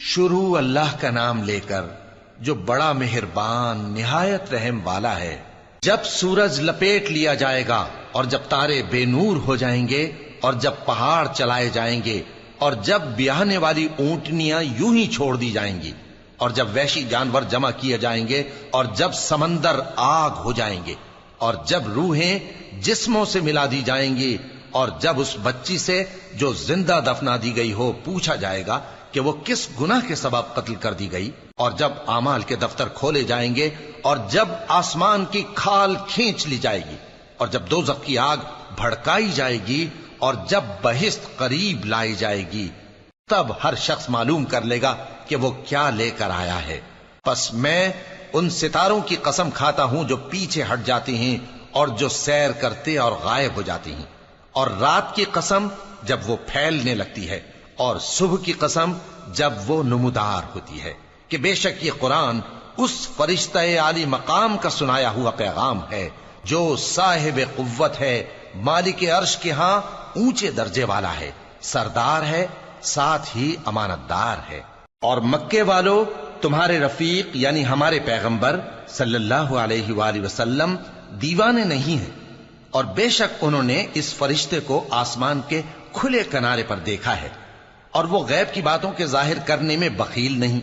شروع اللہ کا نام لے کر جو بڑا مہربان نہایت رحم والا ہے۔ جب سورج لپیٹ لیا جائے گا اور جب تارے بے نور ہو جائیں گے اور جب پہاڑ چلائے جائیں گے اور جب بیاہنے والی اونٹنیاں یوں ہی چھوڑ دی جائیں گی اور جب وحشی جانور جمع کیے جائیں گے اور جب سمندر آگ ہو جائیں گے اور جب روحیں جسموں سے ملا دی جائیں گی اور جب اس بچی سے جو زندہ دفنا دی گئی ہو پوچھا جائے گا کہ وہ کس گناہ کے سبب قتل کر دی گئی، اور جب اعمال کے دفتر کھولے جائیں گے اور جب آسمان کی کھال کھینچ لی جائے گی اور جب دوزخ کی آگ بھڑکائی جائے گی اور جب بہشت قریب لائی جائے گی، تب ہر شخص معلوم کر لے گا کہ وہ کیا لے کر آیا ہے۔ پس میں ان ستاروں کی قسم کھاتا ہوں جو پیچھے ہٹ جاتی ہیں اور جو سیر کرتے اور غائب ہو جاتی ہیں، اور رات کی قسم جب وہ پھیلنے لگتی ہے، اور صبح کی قسم جب وہ نمودار ہوتی ہے، کہ بے شک یہ قرآن اس فرشتہ عالی مقام کا سنایا ہوا پیغام ہے جو صاحب قوت ہے، مالک عرش کے ہاں اونچے درجے والا ہے، سردار ہے، ساتھ ہی امانت دار ہے۔ اور مکے والو، تمہارے رفیق یعنی ہمارے پیغمبر صلی اللہ علیہ وآلہ وسلم دیوانے نہیں ہیں، اور بے شک انہوں نے اس فرشتے کو آسمان کے کھلے کنارے پر دیکھا ہے، اور وہ غیب کی باتوں کے ظاہر کرنے میں بخیل نہیں،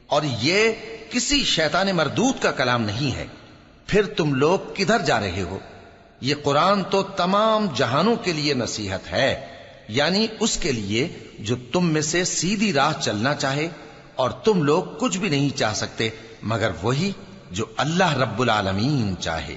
اور یہ کسی شیطان مردود کا کلام نہیں ہے۔ پھر تم لوگ کدھر جا رہے ہو؟ یہ قرآن تو تمام جہانوں کے لیے نصیحت ہے، یعنی اس کے لیے جو تم میں سے سیدھی راہ چلنا چاہے، اور تم لوگ کچھ بھی نہیں چاہ سکتے مگر وہی جو اللہ رب العالمین چاہے۔